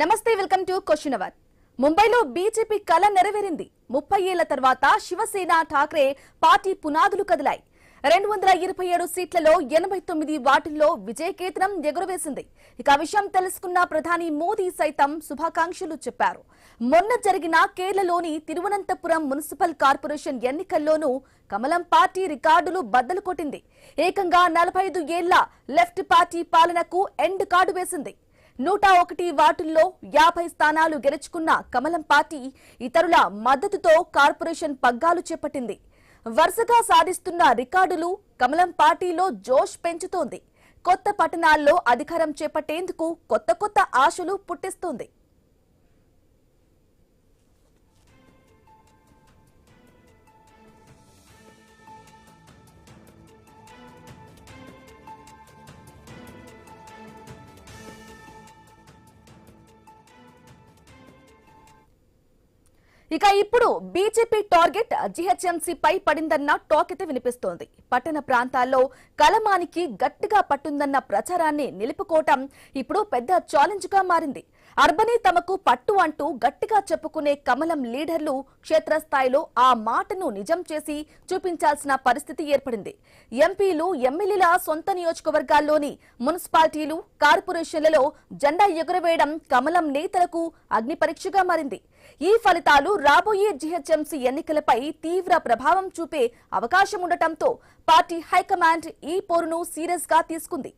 నమస్తే, welcome to question hour. ముంబైలో BJP కల నెరవేరింది. 30 ఏళ్ల తర్వాత శివసేన ఠాక్రే పార్టీ పునాదులు కదిలాయి. 227 సీట్లలో 89 వాటిల్లో విజయకేతనం ఎగురవేసింది. ఇక విషయం తెలుసుకున్న ప్రధాని మోదీ సైతం శుభాకాంక్షలు చెప్పారు. మొన్న జరిగిన కేరళలోని తిరువనంతపురం మున్సిపల్ కార్పొరేషన్ ఎన్నికల్లోనూ కమలం పార్టీ రికార్డులు బద్దలు కొట్టింది. ఏకంగా 45 ఏళ్ల లెఫ్ట్ పార్టీ పాలనకు ఎండ్ కార్డు వేసింది. 101 వార్డుల్లో 50 స్థానాలు గెలుచుకున్న కమలం పార్టీ ఇతరుల మద్దతుతో కార్పొరేషన్ పగ్గాలు చేపట్టింది. వరుసగా సాధిస్తున్న రికార్డులు కమలం పార్టీలో జోష్ పెంచుతోంది. కొత్త పట్టణాల్లో అధికారం చేపట్టేందుకు కొత్త ఆశలు పుట్టిస్తోంది. ఇక ఇప్పుడు బీజేపీ టార్గెట్ జీహెచ్ఎంసీ పై పడిందన్న టాక్ అయితే వినిపిస్తోంది. పట్టణ ప్రాంతాల్లో కలమానికి గట్టిగా పట్టుందన్న ప్రచారాన్ని నిలుపుకోవటం ఇప్పుడు పెద్ద ఛాలెంజ్ గా మారింది. అర్బనీ తమకు పట్టు అంటూ గట్టిగా చెప్పుకునే కమలం లీడర్లు క్షేత్రస్థాయిలో ఆ మాటను నిజం చేసి చూపించాల్సిన పరిస్థితి ఏర్పడింది. ఎంపీలు, ఎమ్మెల్యేల సొంత నియోజకవర్గాల్లోని మున్సిపాలిటీలు, కార్పొరేషన్లలో జెండా ఎగురవేయడం కమలం నేతలకు అగ్ని పరీక్షగా మారింది. ఈ ఫలితాలు రాబోయే జీహెచ్ఎంసీ ఎన్నికలపై తీవ్ర ప్రభావం చూపే అవకాశం ఉండటంతో పార్టీ హైకమాండ్ ఈ పోరును సీరియస్ గా తీసుకుంది.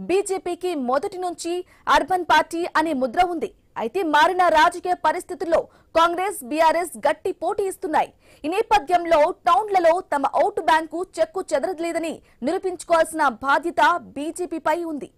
బీజేపీకి మొదటి నుంచి అర్బన్ పార్టీ అనే ముద్ర ఉంది. అయితే మారిన రాజకీయ పరిస్థితుల్లో కాంగ్రెస్, బీఆర్ఎస్ గట్టి పోటీ ఇస్తున్నాయి. ఈ నేపథ్యంలో టౌన్లలో తమ ఓటు బ్యాంకు చెక్కు చెదరలేదని నిరూపించుకోవాల్సిన బాధ్యత బీజేపీపై ఉంది.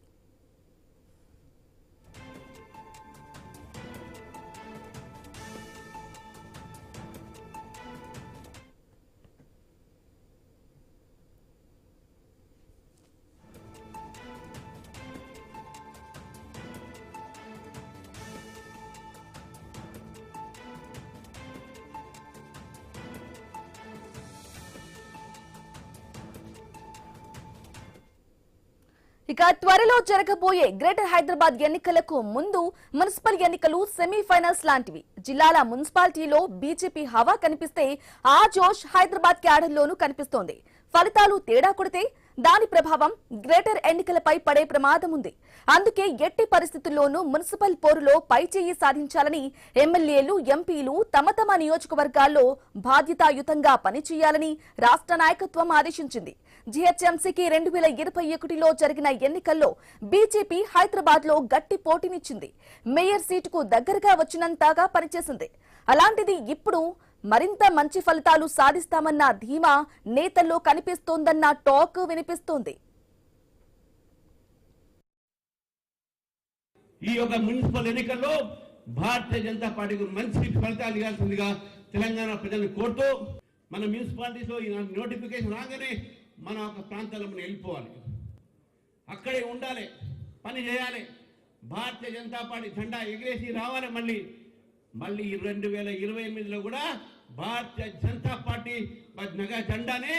ఇక త్వరలో జరగబోయే గ్రేటర్ హైదరాబాద్ ఎన్నికలకు ముందు మున్సిపల్ ఎన్నికలు సెమీఫైనల్స్ లాంటివి. జిల్లాల మున్సిపాలిటీలో బీజేపీ హవా కనిపిస్తే ఆ జోష్ హైదరాబాద్ క్యాడర్లోనూ కనిపిస్తోంది. ఫలితాలు తేడా కొడితే దాని ప్రభావం గ్రేటర్ ఎన్నికలపై పడే ప్రమాదం ఉంది. అందుకే ఎట్టి పరిస్థితుల్లోనూ మున్సిపల్ పోరులో పైచేయి సాధించాలని ఎమ్మెల్యేలు, ఎంపీలు తమ తమ నియోజకవర్గాల్లో బాధ్యతాయుతంగా పనిచేయాలని రాష్ట్ర నాయకత్వం ఆదేశించింది. జీహెచ్ఎంసీకి 2021లో జరిగిన ఎన్నికల్లో బీజేపీ హైదరాబాద్ లో గట్టి పోటీనిచ్చింది. మేయర్ సీటుకు దగ్గరగా వచ్చినంతగా పనిచేసింది. అలాంటిది ఇప్పుడు మరింత మంచి ఫలితాలు సాధిస్తామన్న ధీమా నేతల్లో కనిపిస్తోందన్న టాక్ వినిపిస్తోంది. ఈ యొక్క మున్సిపల్ ఎన్నికల్లో భారతీయ జనతా పార్టీకి మంచి ఫలితాలు ఇవ్వాల్సిందిగా తెలంగాణ ప్రజలను కోరుతూ మన మున్సిపాలిటీస్ లో నోటిఫికేషన్ రాగానే మన ఒక ప్రాంతాల్లో మనం వెళ్ళిపోవాలి, అక్కడే ఉండాలి, పని చేయాలి. భారతీయ జనతా పార్టీ జెండా ఎగిరేసి రావాలి. మళ్ళీ 2028లో కూడా భారతీయ జనతా పార్టీ జెండానే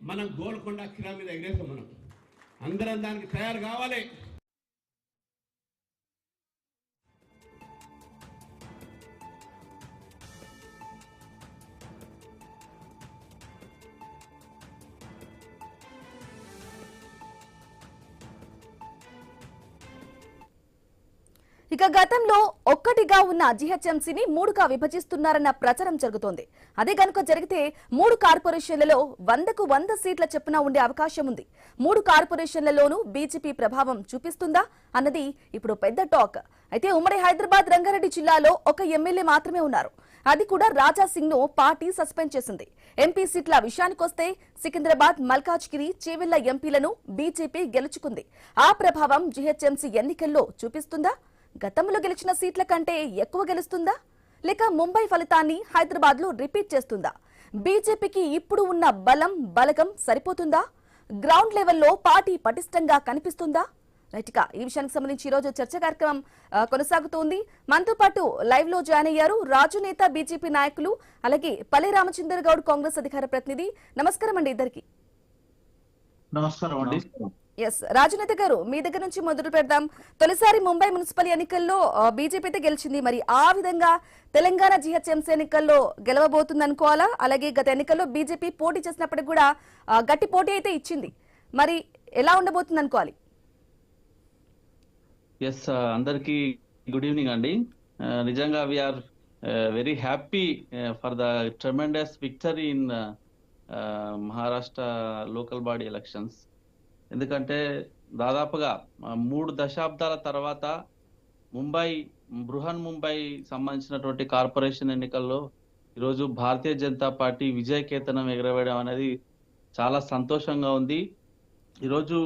మనం గోల్కొండ అక్షరా మీద ఎగిరేస్తాం. మనం అందరం దానికి తయారు కావాలి. ఇక గతంలో ఒక్కటిగా ఉన్న జీహెచ్ఎంసీని 3గా విభజిస్తున్నారన్న ప్రచారం జరుగుతోంది. అదే గనుక జరిగితే 3 కార్పొరేషన్లలో 100కు 100 సీట్ల చొప్పున ఉండే అవకాశం ఉంది. 3 కార్పొరేషన్లలోనూ బీజేపీ ప్రభావం చూపిస్తుందా అన్నది ఇప్పుడు పెద్ద టాక్. అయితే ఉమ్మడి హైదరాబాద్ రంగారెడ్డి జిల్లాలో ఒక ఎమ్మెల్యే మాత్రమే ఉన్నారు. అది కూడా రాజాసింగ్ ను పార్టీ సస్పెండ్ చేసింది. ఎంపీ సీట్ల విషయానికొస్తే సికింద్రాబాద్, మల్కాజ్గిరి, చేవెళ్ల ఎంపీలను బీజేపీ గెలుచుకుంది. ఆ ప్రభావం జీహెచ్ఎంసీ ఎన్నికల్లో చూపిస్తుందా? గతంలో గెలిచిన సీట్ల కంటే ఎక్కువ గెలుస్తుందా? లేక ముంబై ఫలితాన్ని హైదరాబాద్ లో రిపీట్ చేస్తుందా? బీజేపీకి ఇప్పుడు ఉన్న బలగం సరిపోతుందా? గ్రౌండ్ లెవెల్లో పార్టీ పటిష్టంగా కనిపిస్తుందా? రైట్, ఈ విషయానికి సంబంధించి ఈ రోజు చర్చ కార్యక్రమం కొనసాగుతోంది. మనతో పాటు లైవ్ లో జాయిన్ అయ్యారు రాజు నేత, బీజేపీ నాయకులు, అలాగే పల్లె రామచంద్ర గౌడ్, కాంగ్రెస్ అధికార ప్రతినిధి. నమస్కారం అండి ఇద్దరికి. నమస్కారం అండి. ఎస్ రాజనేత గారు, మీ దగ్గర నుంచి మొదలు పెడదాం. తొలిసారి ముంబై మున్సిపల్ ఎన్నికల్లో బీజేపీ అయితే గెలిచింది. మరి ఆ విధంగా తెలంగాణ జీహెచ్ఎంసీ ఎన్నికల్లో గెలవబోతుంది అనుకోవాలా? అలాగే గత ఎన్నికల్లో బీజేపీ పోటీ చేసినప్పటికి కూడా గట్టి పోటీ అయితే ఇచ్చింది. మరి ఎలా ఉండబోతుంది అనుకోవాలి? ఎస్, అందరికీ గుడ్ ఈవినింగ్ అండి. నిజంగా we are very happy for the tremendous victory in Maharashtra local body elections. ఎందుకంటే దాదాపుగా 3 దశాబ్దాల తర్వాత బృహన్ ముంబై సంబంధించినటువంటి కార్పొరేషన్ ఎన్నికల్లో ఈరోజు భారతీయ జనతా పార్టీ విజయకేతనం ఎగరవేయడం అనేది చాలా సంతోషంగా ఉంది. ఈరోజు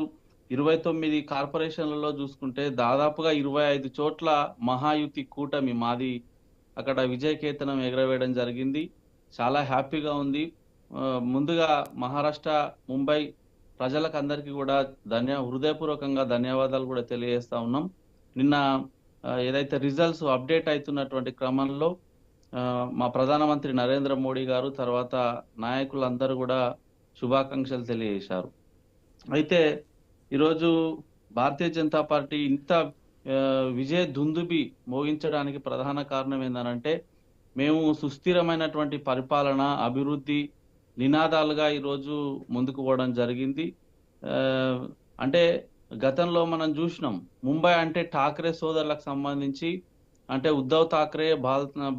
29 కార్పొరేషన్లలో చూసుకుంటే దాదాపుగా 25 చోట్ల మహాయుతి కూటమి మాది అక్కడ విజయకేతనం ఎగరవేయడం జరిగింది. చాలా హ్యాపీగా ఉంది. ముందుగా మహారాష్ట్ర ముంబై ప్రజలకు అందరికీ కూడా హృదయపూర్వకంగా ధన్యవాదాలు కూడా తెలియజేస్తా ఉన్నాం. నిన్న ఏదైతే రిజల్ట్స్ అప్డేట్ అవుతున్నటువంటి క్రమంలో మా ప్రధానమంత్రి నరేంద్ర మోడీ గారు తర్వాత నాయకులందరూ కూడా శుభాకాంక్షలు తెలియజేశారు. అయితే ఈరోజు భారతీయ జనతా పార్టీ ఇంత విజయ దుందుబి మోగించడానికి ప్రధాన కారణం ఏంటంటే మేము సుస్థిరమైనటువంటి పరిపాలన, అభివృద్ధి నినాదాలుగా ఈరోజు ముందుకు పోవడం జరిగింది. అంటే గతంలో మనం చూసినాం, ముంబై అంటే ఠాక్రే సోదరులకు సంబంధించి, అంటే ఉద్ధవ్ ఠాక్రే,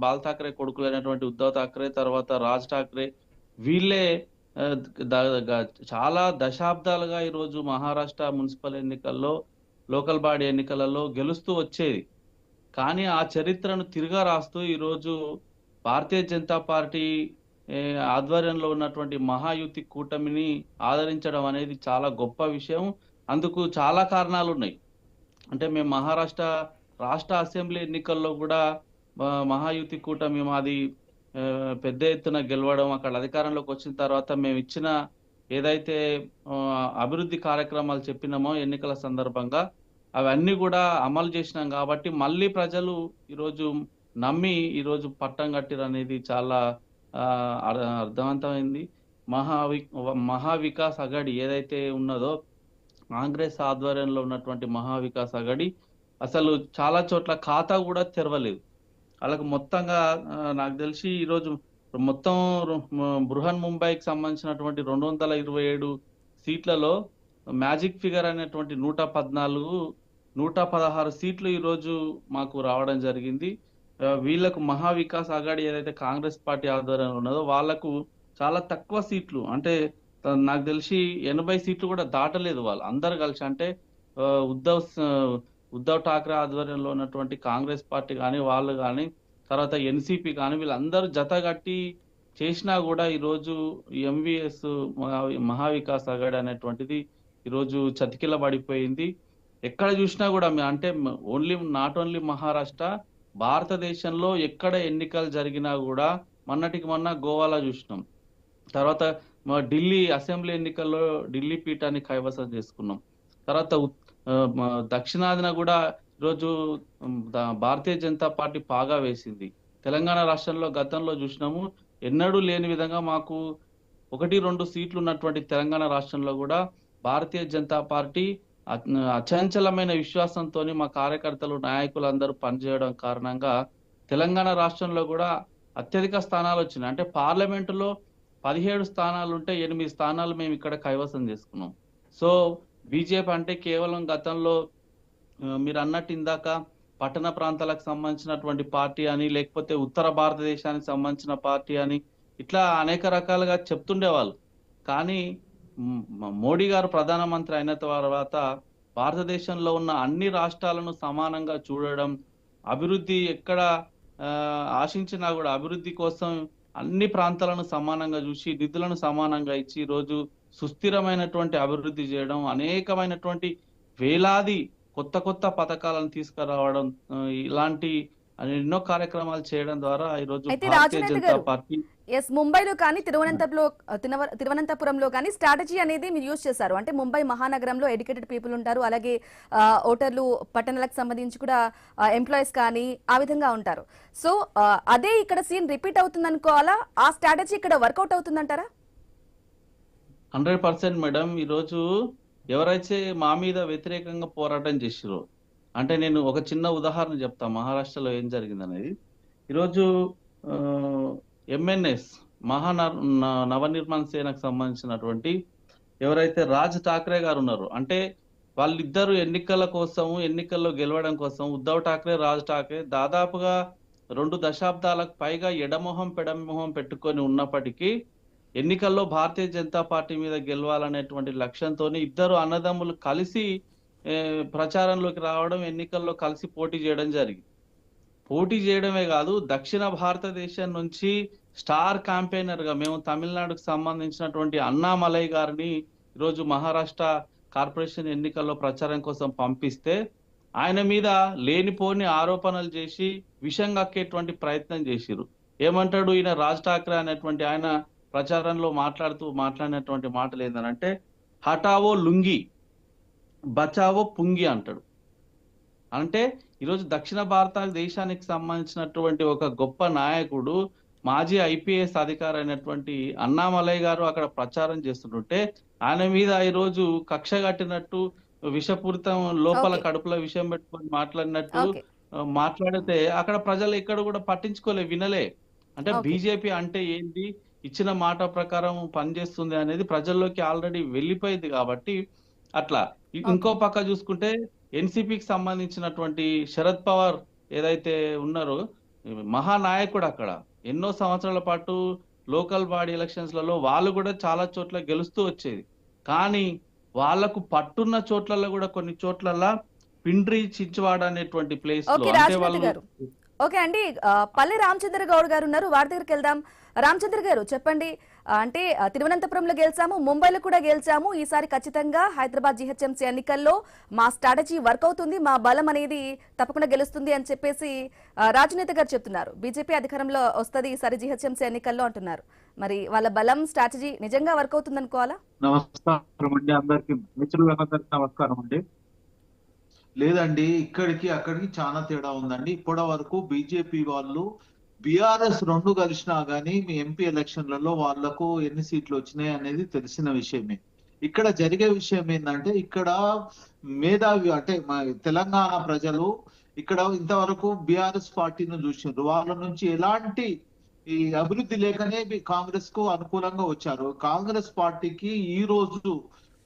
బాల్ ఠాక్రే కొడుకులైనటువంటి ఉద్ధవ్ ఠాక్రే తర్వాత రాజ్ ఠాక్రే, వీళ్ళే చాలా దశాబ్దాలుగా ఈరోజు మహారాష్ట్ర మున్సిపల్ ఎన్నికల్లో, లోకల్ బాడీ ఎన్నికలలో గెలుస్తూ వచ్చేది. కానీ ఆ చరిత్రను తిరగా రాస్తూ ఈరోజు భారతీయ జనతా పార్టీ ఆధ్వర్యంలో ఉన్నటువంటి మహాయుతి కూటమిని ఆదరించడం అనేది చాలా గొప్ప విషయం. అందుకు చాలా కారణాలు ఉన్నాయి. అంటే మేము మహారాష్ట్ర రాష్ట్ర అసెంబ్లీ ఎన్నికల్లో కూడా మహాయుతి కూటమి మాది పెద్ద ఎత్తున గెలవడం, అక్కడ అధికారంలోకి వచ్చిన తర్వాత మేము ఇచ్చిన ఏదైతే అభివృద్ధి కార్యక్రమాలు చెప్పినామో ఎన్నికల సందర్భంగా అవన్నీ కూడా అమలు చేసినాం. కాబట్టి మళ్ళీ ప్రజలు ఈరోజు నమ్మి ఈరోజు పట్టం కట్టిరు అనేది చాలా అర్థవంతమైంది. మహావికాస్ అఘాడి ఏదైతే ఉన్నదో, కాంగ్రెస్ ఆధ్వర్యంలో ఉన్నటువంటి మహావికాస్ అఘాడి అసలు చాలా చోట్ల ఖాతా కూడా తెరవలేదు. వాళ్ళకు మొత్తంగా నాకు తెలిసి ఈరోజు మొత్తం బృహన్ ముంబైకి సంబంధించినటువంటి 227 సీట్లలో మ్యాజిక్ ఫిగర్ అనేటువంటి 114, 116 సీట్లు ఈరోజు మాకు రావడం జరిగింది. వీళ్లకు మహావికాస్ అఘాడి ఏదైతే కాంగ్రెస్ పార్టీ ఆధ్వర్యంలో ఉన్నదో వాళ్లకు చాలా తక్కువ సీట్లు, అంటే నాకు తెలిసి 80 సీట్లు కూడా దాటలేదు వాళ్ళు అందరు కలిసి. అంటే ఉద్ధవ్ ఠాక్రే ఆధ్వర్యంలో ఉన్నటువంటి కాంగ్రెస్ పార్టీ కానీ, వాళ్ళు కానీ, తర్వాత ఎన్సీపీ కానీ, వీళ్ళందరూ జతగట్టి చేసినా కూడా ఈరోజు ఎంవీఎస్ మహావికాస్ అఘాడి అనేటువంటిది ఈరోజు చతికిల పడిపోయింది. ఎక్కడ చూసినా కూడా అంటే నాట్ ఓన్లీ మహారాష్ట్ర, భారతదేశంలో ఎక్కడ ఎన్నికలు జరిగినా కూడా మొన్నటికి మొన్న గోవాలో చూసినాం. తర్వాత ఢిల్లీ అసెంబ్లీ ఎన్నికల్లో ఢిల్లీ పీఠాన్ని కైవసం చేసుకున్నాం. తర్వాత దక్షిణాదిన కూడా ఈరోజు భారతీయ జనతా పార్టీ పాగా వేసింది. తెలంగాణ రాష్ట్రంలో గతంలో చూసినాము, ఎన్నడూ లేని విధంగా మాకు 1-2 సీట్లు ఉన్నటువంటి తెలంగాణ రాష్ట్రంలో కూడా భారతీయ జనతా పార్టీ అచంచలమైన విశ్వాసంతో మా కార్యకర్తలు, నాయకులు అందరూ పనిచేయడం కారణంగా తెలంగాణ రాష్ట్రంలో కూడా అత్యధిక స్థానాలు వచ్చినాయి. అంటే పార్లమెంటులో 17 స్థానాలు ఉంటే 8 స్థానాలు మేము ఇక్కడ కైవసం చేసుకున్నాం. సో బీజేపీ అంటే కేవలం గతంలో మీరు అన్నట్టు ఇందాక పట్టణ ప్రాంతాలకు సంబంధించినటువంటి పార్టీ అని, లేకపోతే ఉత్తర భారతదేశానికి సంబంధించిన పార్టీ అని, ఇట్లా అనేక రకాలుగా చెప్తుండేవాళ్ళు. కానీ మోడీ గారు ప్రధానమంత్రి అయిన తర్వాత భారతదేశంలో ఉన్న అన్ని రాష్ట్రాలను సమానంగా చూడడం, అభివృద్ధి ఎక్కడ ఆశించినా కూడా అభివృద్ధి కోసం అన్ని ప్రాంతాలను సమానంగా చూసి నిధులను సమానంగా ఇచ్చి ఈరోజు సుస్థిరమైనటువంటి అభివృద్ధి చేయడం, అనేకమైనటువంటి వేలాది కొత్త పథకాలను తీసుకురావడం, ఇలాంటి ఎన్నో కార్యక్రమాలు చేయడం ద్వారా ఈరోజు భారతీయ జనతా పార్టీ ముంబైలో కానీ తిరువనంతపురంలో కానీ స్ట్రాటజీ అనేది మీరు యూజ్ చేశారు. అంటే ముంబై మహానగరంలో ఎడ్యుకేటెడ్ పీపుల్ ఉంటారు, అలాగే ఓటర్లు, పట్టణాలకు సంబంధించి కూడా ఎంప్లాయీస్ కానీ ఆ విధంగా ఉంటారు. సో అదే ఇక్కడ సీన్ రిపీట్ అవుతుంది అనుకోవాలా? ఆ స్ట్రాటజీ ఇక్కడ వర్కౌట్ అవుతుందంటారా? 100% మేడం. ఈరోజు ఎవరైతే మా మీద వ్యతిరేకంగా పోరాటం చేసిరో, అంటే నేను ఒక చిన్న ఉదాహరణ చెప్తా మహారాష్ట్రలో ఏం జరిగిందనేది. ఈరోజు ఎంఎన్ఎస్ నవనిర్మాణ సేనకు సంబంధించినటువంటి ఎవరైతే రాజ్ ఠాక్రే గారు ఉన్నారో, అంటే వాళ్ళిద్దరు ఎన్నికల్లో గెలవడం కోసం ఉద్ధవ్ ఠాక్రే, రాజ్ ఠాక్రే దాదాపుగా 2 దశాబ్దాలకు పైగా పెడమొహం పెట్టుకొని ఉన్నప్పటికీ ఎన్నికల్లో భారతీయ జనతా పార్టీ మీద గెలవాలనేటువంటి లక్ష్యంతో ఇద్దరు అన్నదమ్ములు కలిసి ప్రచారంలోకి రావడం, ఎన్నికల్లో కలిసి పోటీ చేయడం జరిగింది. పోటీ చేయడమే కాదు, దక్షిణ భారతదేశం నుంచి స్టార్ క్యాంపెయినర్ గా మేము తమిళనాడుకు సంబంధించినటువంటి అన్నామలై గారిని ఈరోజు మహారాష్ట్ర కార్పొరేషన్ ఎన్నికల్లో ప్రచారం కోసం పంపిస్తే ఆయన మీద లేనిపోని ఆరోపణలు చేసి విషం కక్కేటువంటి ప్రయత్నం చేసిరు. ఏమంటాడు ఈయన రాజ్ ఠాక్రే అనేటువంటి ఆయన ప్రచారంలో మాట్లాడినటువంటి మాటలు ఏంటంటే, హటావో లుంగి బచావో పుంగి అంటాడు. అంటే ఈరోజు దక్షిణ భారతదేశానికి సంబంధించినటువంటి ఒక గొప్ప నాయకుడు, మాజీ ఐపీఎస్ అధికారి అయినటువంటి అన్నామలై గారు అక్కడ ప్రచారం చేస్తుంటే ఆయన మీద ఈరోజు కక్ష కట్టినట్టు, విషపూరితం లోపల కడుపులో విషయం పెట్టుకొని మాట్లాడినట్టు మాట్లాడితే అక్కడ ప్రజలు ఎక్కడ కూడా వినలే. అంటే బీజేపీ అంటే ఏంటి, ఇచ్చిన మాట ప్రకారం పనిచేస్తుంది అనేది ప్రజల్లోకి ఆల్రెడీ వెళ్ళిపోయింది. కాబట్టి అట్లా ఇంకో పక్క చూసుకుంటే ఎన్సీపీకి సంబంధించినటువంటి శరద్ పవార్ ఏదైతే ఉన్నారో మహానాయకుడు, అక్కడ ఎన్నో సంవత్సరాల పాటు లోకల్ బాడీ ఎలక్షన్స్లలో వాళ్ళు కూడా చాలా చోట్ల గెలుస్తూ వచ్చేది. కానీ వాళ్లకు పట్టున్న చోట్లలో కూడా కొన్ని చోట్ల పిండ్రి చిచ్చువాడ అనేటువంటి ప్లేస్ లో అంటే వాళ్ళు. ఓకే అండి, పల్లె రామచంద్ర గౌడ్ గారు ఉన్నారు, వారి దగ్గరికి వెళ్దాం. రామచంద్ర గారు చెప్పండి, అంటే తిరువనంతపురంలో గెలిచాము, ముంబైలో కూడా గెలిచాము, ఈసారి ఖచ్చితంగా హైదరాబాద్ జీహెచ్ఎంసీ ఎన్నికల్లో మా స్ట్రాటజీ వర్క్ అవుతుంది, మా బలం అనేది తప్పకుండా గెలుస్తుంది అని చెప్పేసి రాజనేత గారు చెప్తున్నారు. బీజేపీ అధికారంలో వస్తుంది ఈసారి జీహెచ్ఎంసీ ఎన్నికల్లో అంటున్నారు. మరి వాళ్ళ బలం స్ట్రాటజీ నిజంగా వర్క్ అవుతుంది అనుకోవాలా? నమస్కారం అండి, అందరికి మిత్రులందరికీ నమస్కారం అండి. లేదండి, ఇక్కడికి అక్కడికి చాలా తేడా ఉందండి. ఇప్పటి వరకు బీజేపీ వాళ్ళు బీఆర్ఎస్ 2 కలిసినా గానీ మీ ఎంపీ ఎలక్షన్లలో వాళ్లకు ఎన్ని సీట్లు వచ్చినాయి అనేది తెలిసిన విషయమే. ఇక్కడ జరిగే విషయం ఏంటంటే, ఇక్కడ మేధావి అంటే తెలంగాణ ప్రజలు ఇక్కడ ఇంతవరకు బీఆర్ఎస్ పార్టీని చూసిండ్రు. వాళ్ళ నుంచి ఎలాంటి ఈ అభివృద్ధి లేకనే కాంగ్రెస్ కు అనుకూలంగా వచ్చారు. కాంగ్రెస్ పార్టీకి ఈ రోజు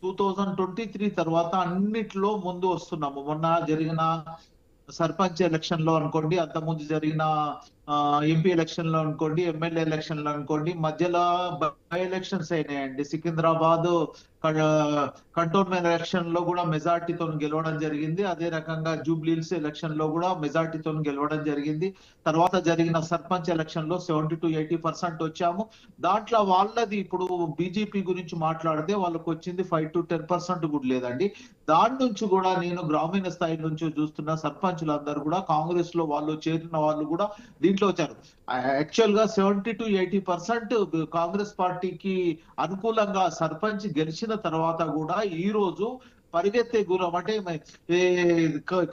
2023 తర్వాత అన్నిట్లో ముందు వస్తున్నాము. మొన్న జరిగిన సర్పంచ్ ఎలక్షన్ లో అనుకోండి, అంతకుముందు జరిగిన ఎంపీ ఎలక్షన్ లో అనుకోండి, ఎమ్మెల్యే ఎలక్షన్ లో అనుకోండి, మధ్యలో బై ఎలక్షన్స్ అయినాయండి. సికింద్రాబాద్ కంటోన్మెంట్ ఎలక్షన్ లో కూడా మెజార్టీతో గెలవడం జరిగింది. అదే రకంగా జూబ్లీహిల్స్ ఎలక్షన్ లో కూడా మెజార్టీతో గెలవడం జరిగింది. తర్వాత జరిగిన సర్పంచ్ ఎలక్షన్ లో 70 to 80% వచ్చాము. దాంట్లో వాళ్ళది ఇప్పుడు బీజేపీ గురించి మాట్లాడితే వాళ్ళకి వచ్చింది 5 to 10% కూడా లేదండి. దాని నుంచి కూడా నేను గ్రామీణ స్థాయి నుంచి చూస్తున్న సర్పంచులందరూ కూడా కాంగ్రెస్ లో వాళ్ళు చేరిన వాళ్ళు కూడా దీంట్లో వచ్చారు. యాక్చువల్ గా 70 to 80% కాంగ్రెస్ పార్టీకి అనుకూలంగా సర్పంచ్ గెలిచిన తర్వాత కూడా ఈ రోజు పరిగెత్తే గురం అంటే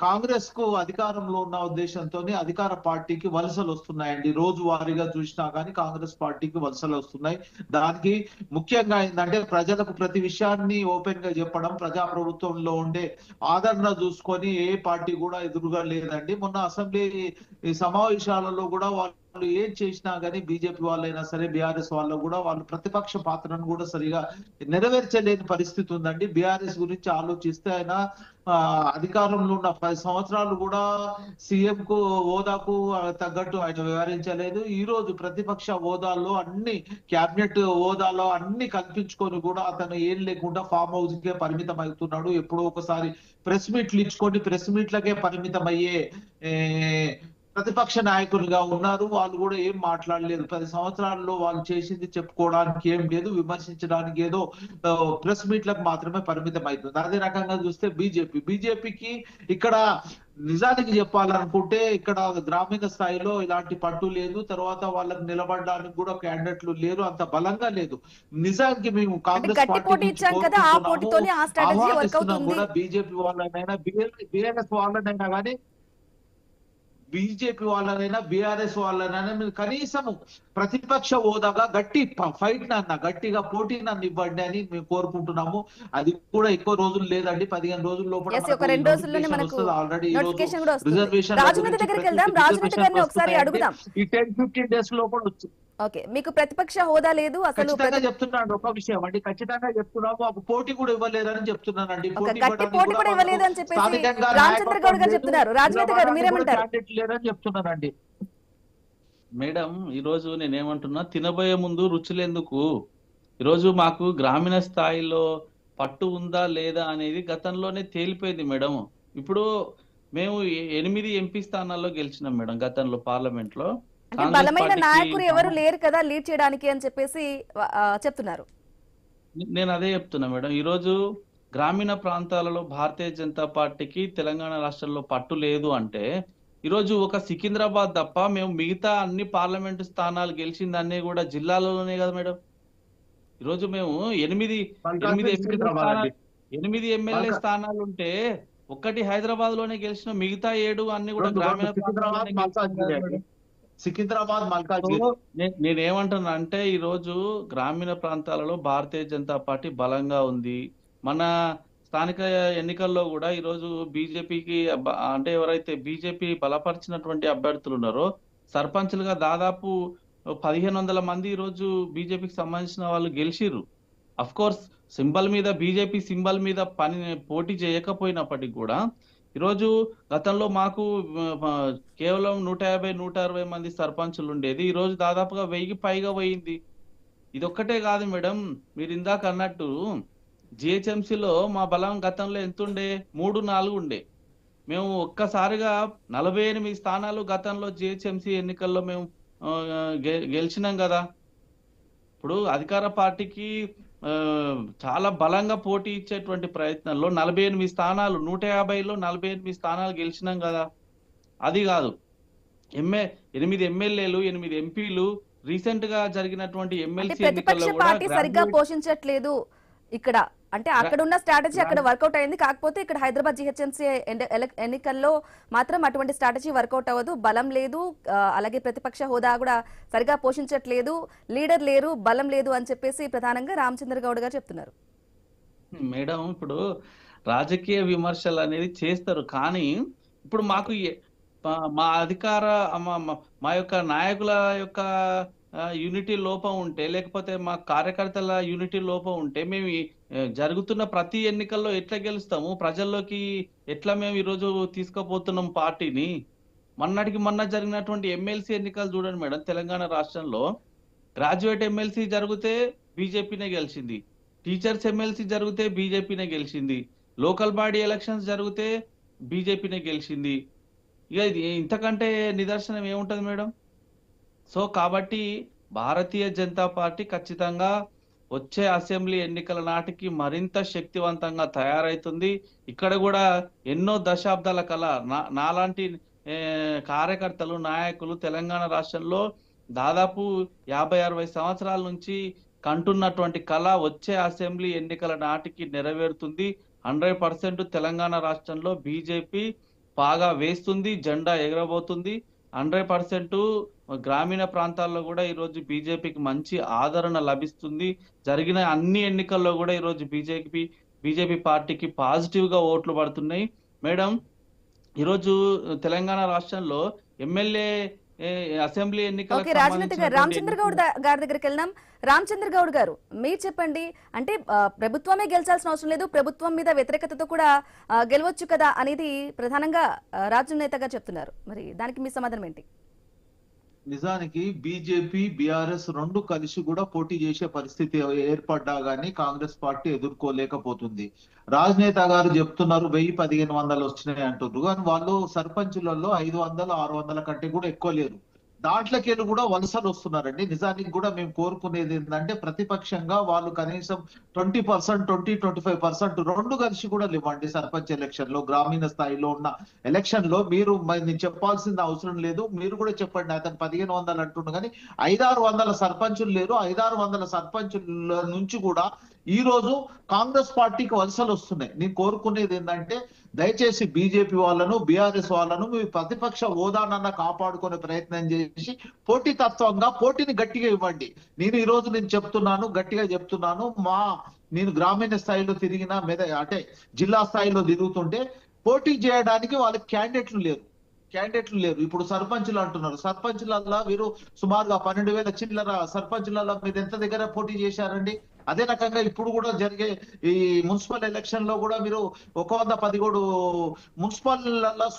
కాంగ్రెస్ కు అధికారంలో ఉన్న ఉద్దేశంతో అధికార పార్టీకి వలసలు వస్తున్నాయండి. రోజు వారీగా చూసినా కానీ కాంగ్రెస్ పార్టీకి వలసలు వస్తున్నాయి. దానికి ముఖ్యంగా ఏంటంటే ప్రజలకు ప్రతి విషయాన్ని ఓపెన్ గా చెప్పడం, ప్రజాప్రభుత్వంలో ఉండే ఆదరణ చూసుకొని ఏ పార్టీ కూడా ఎదురుగా లేదండి. మొన్న అసెంబ్లీ సమావేశాలలో కూడా వాళ్ళు ఏం చేసినా గానీ బీజేపీ వాళ్ళైనా సరే బీఆర్ఎస్ వాళ్ళు కూడా వాళ్ళు ప్రతిపక్ష పాత్రను కూడా సరిగా నెరవేర్చలేని పరిస్థితి ఉందండి. బీఆర్ఎస్ గురించి ఆలోచిస్తే ఆయన అధికారంలో ఉన్న 10 సంవత్సరాలు కూడా సీఎం కు హోదాకు తగ్గట్టు ఆయన వ్యవహరించలేదు. ఈ రోజు ప్రతిపక్ష హోదాలో అన్ని క్యాబినెట్ హోదాలో అన్ని కల్పించుకొని కూడా అతను ఏం లేకుండా ఫామ్ హౌస్ కే పరిమితం అవుతున్నాడు. ఎప్పుడో ఒకసారి ప్రెస్ మీట్లు ఇచ్చుకొని ప్రెస్ మీట్లకే పరిమితం అయ్యే ప్రతిపక్ష నాయకులుగా ఉన్నారు. వాళ్ళు కూడా ఏం మాట్లాడలేదు. 10 సంవత్సరాల్లో వాళ్ళు చేసింది చెప్పుకోవడానికి ఏం లేదు, విమర్శించడానికి ఏదో ప్రెస్ మీట్లకు మాత్రమే పరిమితం అవుతుంది. అదే రకంగా చూస్తే బీజేపీకి ఇక్కడ నిజానికి చెప్పాలనుకుంటే ఇక్కడ గ్రామీణ స్థాయిలో ఇలాంటి పట్టు లేదు. తర్వాత వాళ్ళకి నిలబడడానికి కూడా క్యాండిడేట్లు లేరు, అంత బలంగా లేదు. నిజానికి మేము కాంగ్రెస్ పార్టీ కూడా బీజేపీ వాళ్ళనైనా బీఆర్ఎస్ వాళ్ళనైనా కానీ బీజేపీ వాళ్ళనైనా బీఆర్ఎస్ వాళ్ళనైనా మీరు కనీసం ప్రతిపక్ష హోదాగా గట్టి ఫైట్ గట్టిగా పోటీ నన్ను ఇవ్వండి అని మేము కోరుకుంటున్నాము. అది కూడా ఎక్కువ రోజులు లేదండి, 15 రోజుల లోపల ఒక 2 రోజుల్లోనే మనకు ఆల్రెడీ నోటిఫికేషన్ కూడా వస్తుంది. రిజర్వేషన్ రాజునీతి దగ్గరికి వెళ్దాం. రాజునీతి గారిని ఒకసారి అడుగుదాం. ఈ 10-15 డేస్ లోపల వచ్చింది. ఓకే, మీకు ప్రతిపక్ష హోదా లేదు అసలు. ఖచ్చితంగా చెప్తున్నాను ఒక విషయం అండి, ఖచ్చితంగా చెప్తున్నాము. పోటీ కూడా ఇవ్వలేదని చెప్తున్నానండి. గట్టి పోటీ కూడా ఇవ్వలేదు అని చెప్పేసి రామచంద్ర గౌడ్ గారు చెప్తున్నారు. రాజనీతి గారు మీరేమంటారు? లేదని చెప్తున్నానండి. మేడం, ఈరోజు నేనేమంటున్నా, తినబోయే ముందు రుచులెందుకు? ఈరోజు మాకు గ్రామీణ స్థాయిలో పట్టు ఉందా లేదా అనేది గతంలోనే తేలిపోయింది మేడం. ఇప్పుడు మేము 8 ఎంపీ స్థానాల్లో గెలిచినాం మేడం గతంలో పార్లమెంట్ లో. అంటే బలమైన నాయకులు ఎవరు లేరు కదా లీడ్ చేయడానికి అని చెప్పేసి చెప్తున్నారు. నేను అదే చెప్తున్నా మేడం. ఈరోజు గ్రామీణ ప్రాంతాలలో భారతీయ జనతా పార్టీకి తెలంగాణ రాష్ట్రంలో పట్టు లేదు అంటే, ఈరోజు ఒక సికింద్రాబాద్ తప్ప మేము మిగతా అన్ని పార్లమెంటు స్థానాలు గెలిచిందన్నీ కూడా జిల్లాలలోనే కదా మేడం. ఈరోజు మేము 8 ఎమ్మెల్యే స్థానాలు ఉంటే ఒక్కటి హైదరాబాద్ లోనే గెలిచిన, మిగతా 7 అన్ని కూడా గ్రామీణ సికింద్రాబాద్ నేనేమంటున్నా అంటే, ఈరోజు గ్రామీణ ప్రాంతాలలో భారతీయ జనతా పార్టీ బలంగా ఉంది. మన స్థానిక ఎన్నికల్లో కూడా ఈరోజు బీజేపీకి అంటే ఎవరైతే బీజేపీ బలపరిచినటువంటి అభ్యర్థులు ఉన్నారో సర్పంచ్లుగా దాదాపు 1500 మంది ఈరోజు బీజేపీకి సంబంధించిన వాళ్ళు గెలిచిర్రు. అఫ్ కోర్స్ సింబల్ మీద, బీజేపీ సింబల్ మీద పోటీ చేయకపోయినప్పటికీ కూడా ఈరోజు గతంలో మాకు కేవలం 150-160 మంది సర్పంచులు ఉండేది. ఈరోజు దాదాపుగా 1000కి పైగా పోయింది. ఇదొక్కటే కాదు మేడం, మీరు ఇందాక అన్నట్టు జిహెచ్ఎంసీలో మా బలం గతంలో ఎంతుండే? 3-4 ఉండే. మేము ఒక్కసారిగా 48 స్థానాలు గతంలో జిహెచ్ఎంసీ ఎన్నికల్లో మేము గెలిచినాం కదా. ఇప్పుడు అధికార పార్టీకి చాలా బలంగా పోటీ ఇచ్చేటువంటి ప్రయత్నంలో 48 స్థానాలు, 150లో 48 స్థానాలు గెలిచినాం కదా. అది కాదు, 8 ఎమ్మెల్యేలు, 8 ఎంపీలు రీసెంట్ గా జరిగినటువంటి ఎమ్మెల్సీ ప్రతిపక్ష పార్టీ సరిగ్గా పోషించట్లేదు ఇక్కడ. అంటే అక్కడ ఉన్న స్ట్రాటజీ అక్కడ వర్కౌట్ అయింది, కాకపోతే ఇక్కడ హైదరాబాద్ జిహెచ్ఎంసీ ఎన్నికల్లో మాత్రం అటువంటి స్ట్రాటజీ వర్కౌట్ అవ్వదు. బలం లేదు, అలాగే ప్రతిపక్ష హోదా కూడా సరిగా పోషించట్లేదు, లీడర్ లేరు, బలం లేదు అని చెప్పేసి ప్రధానంగా రామచంద్ర గౌడ్ గారు చెప్తున్నారు. మేడం, ఇప్పుడు రాజకీయ విమర్శలు అనేది చేస్తారు, కానీ ఇప్పుడు మాకు మా అధికార మా యొక్క నాయకుల యొక్క యూనిటీ లోపం ఉంటే, లేకపోతే మా కార్యకర్తల యూనిటీ లోపం ఉంటే మేము జరుగుతున్న ప్రతి ఎన్నికల్లో ఎట్లా గెలుస్తాము? ప్రజల్లోకి ఎట్లా మేము ఈరోజు తీసుకుపోతున్నాం పార్టీని? మొన్న జరిగినటువంటి ఎమ్మెల్సీ ఎన్నికలు చూడండి మేడం. తెలంగాణ రాష్ట్రంలో గ్రాడ్యుయేట్ ఎమ్మెల్సీ జరిగితే బీజేపీనే గెలిచింది, టీచర్స్ ఎమ్మెల్సీ జరిగితే బీజేపీనే గెలిచింది, లోకల్ బాడీ ఎలక్షన్స్ జరిగితే బీజేపీనే గెలిచింది. ఇక ఇంతకంటే నిదర్శనం ఏముంటది మేడం? సో కాబట్టి భారతీయ జనతా పార్టీ ఖచ్చితంగా వచ్చే అసెంబ్లీ ఎన్నికల నాటికి మరింత శక్తివంతంగా తయారైతుంది. ఇక్కడ కూడా ఎన్నో దశాబ్దాల కల నాలాంటి కార్యకర్తలు, నాయకులు తెలంగాణ రాష్ట్రంలో దాదాపు 50-60 సంవత్సరాల నుంచి కంటున్నటువంటి కళ వచ్చే అసెంబ్లీ ఎన్నికల నాటికి నెరవేరుతుంది. 100% తెలంగాణ రాష్ట్రంలో బీజేపీ బాగా వేస్తుంది, జెండా ఎగరబోతుంది. 100% గ్రామీణ ప్రాంతాల్లో కూడా ఈరోజు బీజేపీకి మంచి ఆదరణ లభిస్తుంది. జరిగిన అన్ని ఎన్నికల్లో కూడా ఈరోజు బీజేపీ పార్టీకి పాజిటివ్ గా ఓట్లు పడుతున్నాయి. మేడం, ఈరోజు తెలంగాణ రాష్ట్రంలో ఎమ్మెల్యే అసెంబ్లీ ఎన్నికల రామచంద్ర గౌడ్ గారి దగ్గరికి వెళ్దాం. రామచంద్ర గౌడ్ గారు, మీరు చెప్పండి. అంటే ప్రభుత్వమే గెలిచాల్సిన అవసరం లేదు, ప్రభుత్వం మీద వ్యతిరేకతతో కూడా గెలవచ్చు కదా అనేది ప్రధానంగా రాజు నేతగా చెప్తున్నారు. మరి దానికి మీ సమాధానం ఏంటి? నిజానికి బీజేపీ, బీఆర్ఎస్ 2 కలిసి కూడా పోటీ చేసే పరిస్థితి ఏర్పడ్డా గానీ కాంగ్రెస్ పార్టీ ఎదుర్కోలేకపోతుంది. రాజనేత గారు చెప్తున్నారు 1000-1500 వచ్చినాయి అంటున్నారు, కానీ వాళ్ళు సర్పంచులలో 500-600 కంటే కూడా ఎక్కువ లేరు. దాంట్లోకి కూడా వలసలు వస్తున్నారండి. నిజానికి కూడా మేము కోరుకునేది ఏంటంటే ప్రతిపక్షంగా వాళ్ళు కనీసం 20%, 20-25% 2 కలిసి కూడా లేవండి. సర్పంచ్ ఎలక్షన్ లో, గ్రామీణ స్థాయిలో ఉన్న ఎలక్షన్ లో మీరు నేను చెప్పాల్సిన అవసరం లేదు, మీరు కూడా చెప్పండి. అతను 1500 అంటున్నారు, కానీ 500-600 సర్పంచులు లేరు. 500-600 సర్పంచుల నుంచి కూడా ఈ రోజు కాంగ్రెస్ పార్టీకి వలసలు వస్తున్నాయి. నేను కోరుకునేది ఏంటంటే దయచేసి బీజేపీ వాళ్ళను బీఆర్ఎస్ వాళ్ళను మీ ప్రతిపక్ష హోదానన్నా కాపాడుకునే ప్రయత్నం చేసి పోటీతత్వంగా పోటీని గట్టిగా ఇవ్వండి. నేను ఈ రోజు చెప్తున్నాను, గట్టిగా చెప్తున్నాను, నేను గ్రామీణ స్థాయిలో తిరిగిన అంటే జిల్లా స్థాయిలో తిరుగుతుంటే పోటీ చేయడానికి వాళ్ళకి క్యాండిడేట్లు లేరు. ఇప్పుడు సర్పంచులు అంటున్నారు, సర్పంచులలో వీరు సుమారుగా 12,000 చిల్లర సర్పంచులలో మీరు ఎంత దగ్గర పోటీ చేశారండి? అదే రకంగా ఇప్పుడు కూడా జరిగే ఈ మున్సిపల్ ఎలక్షన్ లో కూడా మీరు 117 మున్సిపల్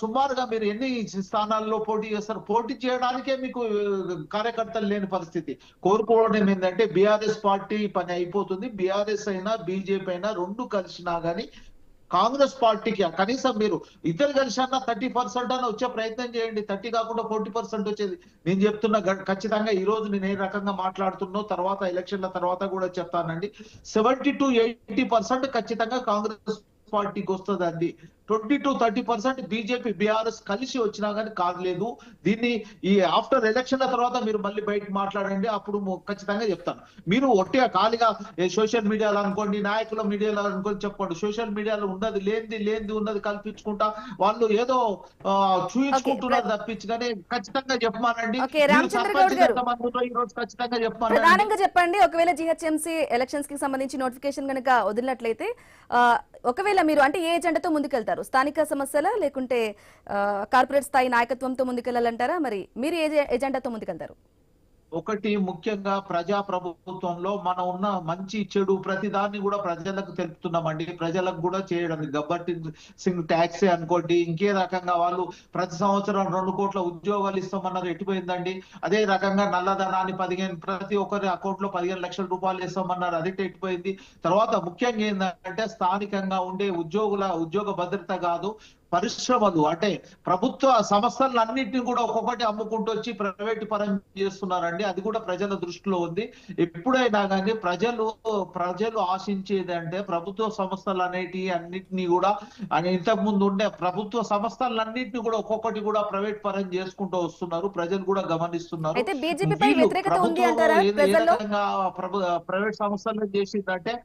సుమారుగా మీరు ఎన్ని స్థానాల్లో పోటీ చేస్తారు? పోటీ చేయడానికే మీకు కార్యకర్తలు లేని పరిస్థితి. కోరుకోవడం ఏంటంటే బీఆర్ఎస్ పార్టీ పని అయిపోతుంది. బీఆర్ఎస్ అయినా బీజేపీ అయినా రెండు కలిసినా గానీ కాంగ్రెస్ పార్టీకి కనీసం మీరు ఇద్దరు కలిసి అన్న 30% అన్న వచ్చే ప్రయత్నం చేయండి. 30 కాకుండా 40% వచ్చేది. నేను చెప్తున్నా ఖచ్చితంగా ఈ రోజు నేను ఏ రకంగా మాట్లాడుతున్నా తర్వాత ఎలక్షన్ల తర్వాత కూడా చెప్తానండి. 70 to 80% ఖచ్చితంగా కాంగ్రెస్ పార్టీకి వస్తుందండి. 20 to 30% బీజేపీ బీఆర్ఎస్ కలిసి వచ్చినా కానీ కాలేదు. దీన్ని ఈ ఆఫ్టర్ ఎలక్షన్ల తర్వాత మీరు మళ్ళీ బయట మాట్లాడండి, అప్పుడు ఖచ్చితంగా చెప్తాను. మీరు ఒట్టిగా ఖాళీగా సోషల్ మీడియాలో అనుకోండి, నాయకుల మీడియాలో అనుకోని చెప్పండి. సోషల్ మీడియాలో ఉన్నది లేనిది ఉన్నది కల్పించుకుంటా వాళ్ళు ఏదో చూయించుకుంటున్నారు తప్పించి కానీ ఖచ్చితంగా చెప్పమానండి. ఈ రోజు ఖచ్చితంగా చెప్పమానండి. ప్రధానంగా చెప్పండి, ఒకవేళ జిహెచ్ఎంసీ ఎలక్షన్స్ కి సంబంధించి నోటిఫికేషన్ కనుక వదిలినట్లయితే ఒకవేళ మీరు అంటే ఏ ఎజెండాతో ముందుకెళ్తారు? స్థానిక సమస్యల లేకుంటే కార్పొరేట్ స్థాయి నాయకత్వంతో ముందుకెళ్లాలంటారా? మరి మీరు ఏ ఎజెండాతో ముందుకెళ్తారు? ఒకటి ముఖ్యంగా ప్రజా ప్రభుత్వంలో మనం ఉన్న మంచి చెడు ప్రతి దాన్ని కూడా ప్రజలకు తెలుపుతున్నామండి. ప్రజలకు కూడా చేయడం గబ్బర్ సింగ్ ట్యాక్సే అనుకోండి, ఇంకే రకంగా వాళ్ళు ప్రతి సంవత్సరం 2 కోట్ల ఉద్యోగాలు ఇస్తామన్నారు, ఎట్టిపోయిందండి. అదే రకంగా నల్లధనాన్ని ప్రతి ఒక్కరి అకౌంట్ లో 15 లక్షల రూపాయలు ఇస్తామన్నారు, అది ఎట్టిపోయింది. తర్వాత ముఖ్యంగా ఏంటంటే స్థానికంగా ఉండే ఉద్యోగ భద్రత కాదు, పరిశ్రమలు అంటే ప్రభుత్వ సంస్థలన్నింటినీ కూడా ఒక్కొక్కటి అమ్ముకుంటూ వచ్చి ప్రైవేట్ పరం చేస్తున్నారండి. అది కూడా ప్రజల దృష్టిలో ఉంది. ఎప్పుడైనా కానీ ప్రజలు ఆశించేది అంటే ప్రభుత్వ సంస్థలు అన్నిటినీ కూడా ఇంతకు ముందు ఉండే ప్రభుత్వ సంస్థలన్నింటినీ కూడా ఒక్కొక్కటి కూడా ప్రైవేట్ పరం చేసుకుంటూ వస్తున్నారు. ప్రజలు కూడా గమనిస్తున్నారు. ప్రైవేట్ సంస్థలు చేసిందంటే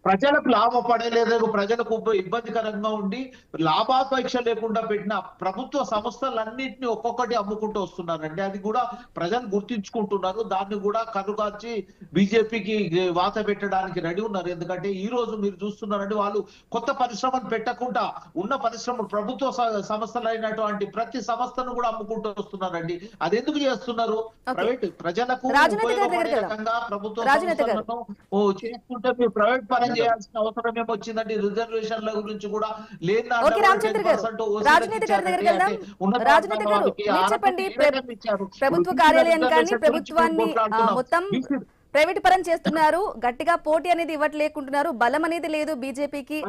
ప్రజలకు లాభపడలేదు, ప్రజలకు ఇబ్బందికరంగా ఉండి లాభాపేక్ష లేకుండా పెట్టిన ప్రభుత్వ సంస్థలన్నింటినీ ఒక్కొక్కటి అమ్ముకుంటూ వస్తున్నారండి. అది కూడా ప్రజలు గుర్తించుకుంటున్నారు. దాన్ని కూడా కనుగార్చి బీజేపీకి వాత పెట్టడానికి రెడీ ఉన్నారు. ఎందుకంటే ఈ రోజు మీరు చూస్తున్నారండి, వాళ్ళు కొత్త పరిశ్రమను పెట్టకుండా ఉన్న పరిశ్రమలు ప్రభుత్వ సంస్థలు అయినటువంటి ప్రతి సంస్థను కూడా అమ్ముకుంటూ వస్తున్నారండి. అది ఎందుకు చేస్తున్నారు? ప్రైవేట్ ప్రజలకు ఉపయోగపడే రకంగా ప్రభుత్వ సంస్థలను చేసుకుంటే ప్రైవేట్ పరం చేయాల్సిన అవసరం ఏమొచ్చిందండి? రిజర్వేషన్ల గురించి కూడా ప్రభుత్వ కార్యాలయాన్ని కానీ ప్రభుత్వాన్ని మొత్తం ప్రైవేట్ పరం చేస్తున్నారు. గట్టిగా పోటీ అనేది ఇవ్వట్లేకుంటున్నారు, బలం అనేది లేదు బీజేపీకి.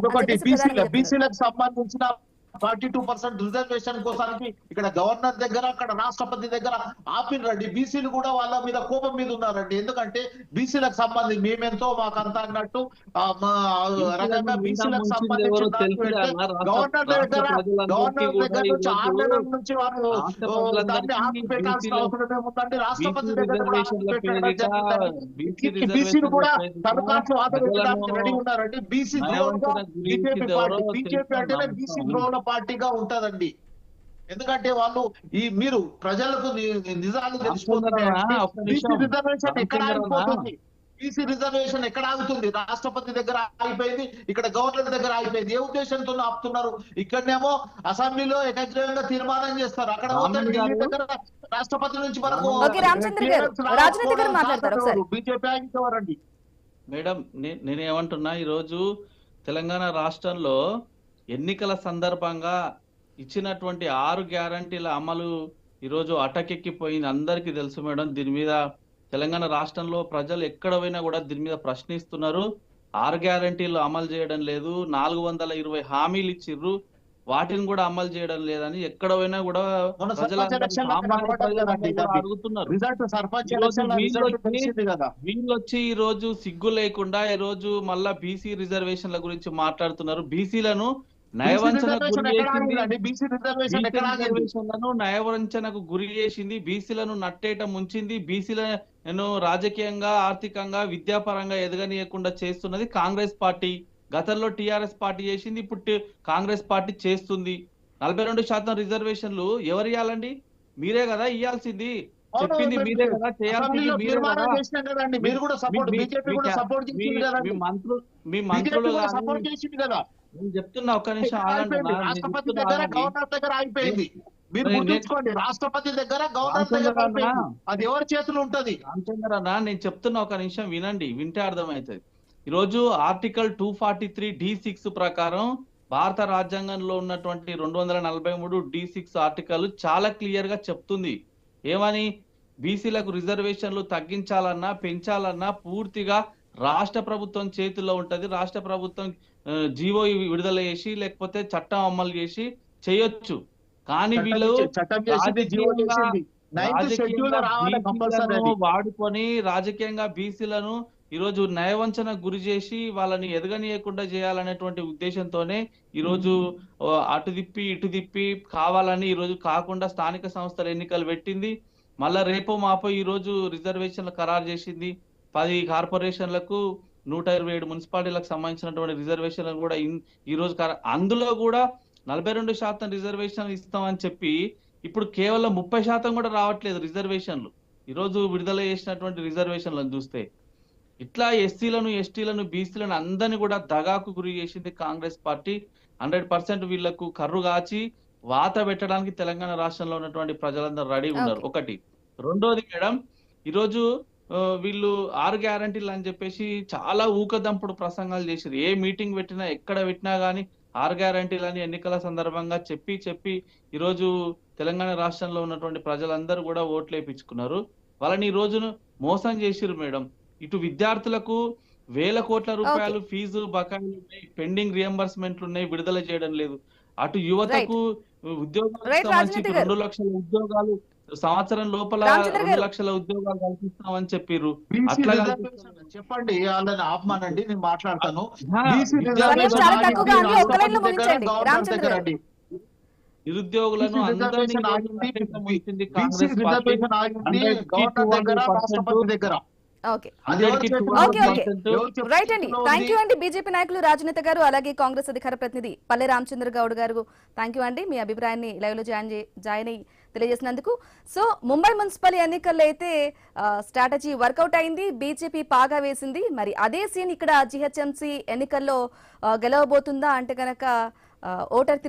బీసీలకు సంబంధించిన 42% రిజర్వేషన్ కోసానికి ఇక్కడ గవర్నర్ దగ్గర అక్కడ రాష్ట్రపతి దగ్గర ఆపినరండి. బీసీలు కూడా వాళ్ళ మీద కోపం మీద ఉన్నారండి. ఎందుకంటే బీసీలకు సంబంధించి మేమెంతో మాకంతా అన్నట్టు రకంగా బీసీలకు సంబంధించి గవర్నర్ దగ్గర నుంచి 6 నెలల నుంచి వారు దాన్ని ఆపి పెట్టాల్సిన అవసరం ఏముందండి? రాష్ట్రపతి దగ్గర బీసీలు కూడా దరఖాస్తు ఆదరించడానికి రెడీ ఉన్నారండి. బీసీ బీజేపీ పార్టీ బీజేపీ అంటేనే బీసీ ద్రోహుల పార్టీగా ఉంటదండి. ఎందుకంటే వాళ్ళు మీరు ప్రజలకు నిజాలు తెలిసిపోతున్నాయి. బీసీ రిజర్వేషన్ ఎక్కడ ఆగిపోతుంది? బీసీ రిజర్వేషన్ ఎక్కడ ఆగుతుంది? రాష్ట్రపతి దగ్గర ఆగిపోయింది, ఇక్కడ గవర్నర్ దగ్గర ఆగిపోయింది. ఏ ఉద్దేశంతో ఆపుతున్నారు? ఇక్కడనేమో అసెంబ్లీలో ఏకగ్రీవంగా తీర్మానం చేస్తారు, అక్కడ దగ్గర రాష్ట్రపతి నుంచి మనకు బీజేపీ ఆగిపోవారండి. మేడం, నేనేమంటున్నా, ఈరోజు తెలంగాణ రాష్ట్రంలో ఎన్నికల సందర్భంగా ఇచ్చినటువంటి 6 గ్యారంటీల అమలు ఈరోజు అటకెక్కిపోయింది, అందరికీ తెలుసు మేడం. దీని మీద తెలంగాణ రాష్ట్రంలో ప్రజలు ఎక్కడ పోయినా కూడా దీని మీద ప్రశ్నిస్తున్నారు. 6 గ్యారంటీలు అమలు చేయడం లేదు, 420 హామీలు ఇచ్చిర్రు, వాటిని కూడా అమలు చేయడం లేదని ఎక్కడ పోయినా కూడా అడుగుతున్నారు. వీళ్ళొచ్చి ఈ రోజు సిగ్గు లేకుండా ఈ రోజు మళ్ళా బీసీ రిజర్వేషన్ల గురించి మాట్లాడుతున్నారు. బీసీలను నయవంచనకు గురి చేసింది, బీసీలను నట్టేట ముంచింది, బీసీలను రాజకీయంగా, ఆర్థికంగా, విద్యాపరంగా ఎదగనీయకుండా చేస్తున్నది కాంగ్రెస్ పార్టీ. గతంలో టిఆర్ఎస్ పార్టీ చేసింది, ఇప్పుడు కాంగ్రెస్ పార్టీ చేస్తుంది. 42% రిజర్వేషన్లు ఎవరు ఇవ్వాలండి? మీరే కదా ఇవ్వాల్సింది. చెప్పింది మీరే కదా, చేయాల్సింది మీరే కదా. మీరు కూడా సపోర్ట్, మీ- బీజేపీ మీ- కూడా సపోర్ట్ మీ చేసింది కదండి. మీ మంత్రులు కానీ సపోర్ట్ చేసింది కదా. నేను చెప్తున్నా, ఒక్క నిమిషం ఆగండి అయిపోయింది. అన్నా. నేను రాష్ట్రపతి చెప్తున్నా దగ్గర ఆగండి. గవర్నర్ దగ్గర అయిపోయింది. మీరు నేను- గుర్తుంచుకోండి, రాష్ట్రపతి దగ్గర గవర్నర్ దగ్గర రామచంద్ర అన్న, అయిపోయింది. అది ఎవరి చేతులు ఉంటది? రామచంద్ర అన్న, నేను చెప్తున్నా, ఒక నిమిషం వినండి, వింటే అర్థమవుతుంది. ఈరోజు ఆర్టికల్ 243D6 ప్రకారం భారత రాజ్యాంగంలో ఉన్నటువంటి 243D6 ఆర్టికల్ చాలా క్లియర్ గా చెప్తుంది. ఏమని? బీసీలకు రిజర్వేషన్లు తగ్గించాలన్నా పెంచాలన్నా పూర్తిగా రాష్ట్ర ప్రభుత్వం చేతిలో ఉంటది. రాష్ట్ర ప్రభుత్వం జీవో విడుదల చేసి లేకపోతే చట్టం అమలు చేసి చేయొచ్చు. కానీ వీళ్ళు చట్టం చేసింది, జీవో చేసింది. నైన్త్ షెడ్యూల్ రావాలి కంపల్సరీ. రాజకీయంగా వాడుకొని రాజకీయంగా బీసీలను ఈరోజు నయవంచన గురి చేసి వాళ్ళని ఎదగనీయకుండా చేయాలనేటువంటి ఉద్దేశంతోనే ఈరోజు అటు తిప్పి ఇటు తిప్పి కావాలని ఈరోజు కాకుండా స్థానిక సంస్థల ఎన్నికలు పెట్టింది. మళ్ళా రేపో మాపో ఈరోజు రిజర్వేషన్లు ఖరారు చేసింది. 10 కార్పొరేషన్లకు 127 మున్సిపాలిటీలకు సంబంధించినటువంటి రిజర్వేషన్లు కూడా ఈ రోజు అందులో కూడా 42% రిజర్వేషన్ ఇస్తామని చెప్పి ఇప్పుడు కేవలం 30% కూడా రావట్లేదు రిజర్వేషన్లు. ఈరోజు విడుదల చేసినటువంటి రిజర్వేషన్లను చూస్తే ఇట్లా ఎస్సీలను ఎస్టీలను బీసీలను అందరినీ కూడా దగాకు గురి చేసింది కాంగ్రెస్ పార్టీ. 100% వీళ్లకు కర్రు కాచి వాత పెట్టడానికి తెలంగాణ రాష్ట్రంలో ఉన్నటువంటి ప్రజలందరూ రెడీ ఉన్నారు. ఒకటి. రెండోది మేడం, ఈరోజు వీళ్ళు 6 గ్యారంటీలు అని చెప్పేసి చాలా ఊకదంపుడు ప్రసంగాలు చేశారు. ఏ మీటింగ్ పెట్టినా ఎక్కడ పెట్టినా గానీ 6 గ్యారంటీలు అని ఎన్నికల సందర్భంగా చెప్పి ఈరోజు తెలంగాణ రాష్ట్రంలో ఉన్నటువంటి ప్రజలందరూ కూడా ఓట్లు వేయించుకున్నారు. వాళ్ళని ఈ రోజును మోసం చేసిరు మేడం. ఇటు విద్యార్థులకు వేల కోట్ల రూపాయలు ఫీజు బకాయిలు ఉన్నాయి, పెండింగ్ రియంబర్స్మెంట్లు ఉన్నాయి, విడుదల చేయడం లేదు. అటు యువతకు ఉద్యోగాలకు సంబంధించి 2 లక్షల ఉద్యోగాలు సంవత్సరం లోపల 2 లక్షల ఉద్యోగాలు కల్పిస్తామని చెప్పిర్రు. అట్లా చెప్పండి, వాళ్ళని ఆపమానండి, నేను మాట్లాడతాను. నిరుద్యోగులను అందరినీ రైట్ అండి. థ్యాంక్ యూ అండి బీజేపీ నాయకులు రాజనేత గారు, అలాగే కాంగ్రెస్ అధికార ప్రతినిధి పల్లె రామచంద్ర గౌడ్ గారు. థ్యాంక్ యూ అండి మీ అభిప్రాయాన్ని లైవ్ లో జాయిన్ అయ్యి తెలియజేసినందుకు. సో ముంబై మున్సిపల్ ఎన్నికల్లో అయితే స్ట్రాటజీ వర్కౌట్ అయింది, బీజేపీ పాగా వేసింది. మరి అదే సీన్ ఇక్కడ జీహెచ్ఎంసీ ఎన్నికల్లో గెలవబోతుందా అంటే గనక ఓటర్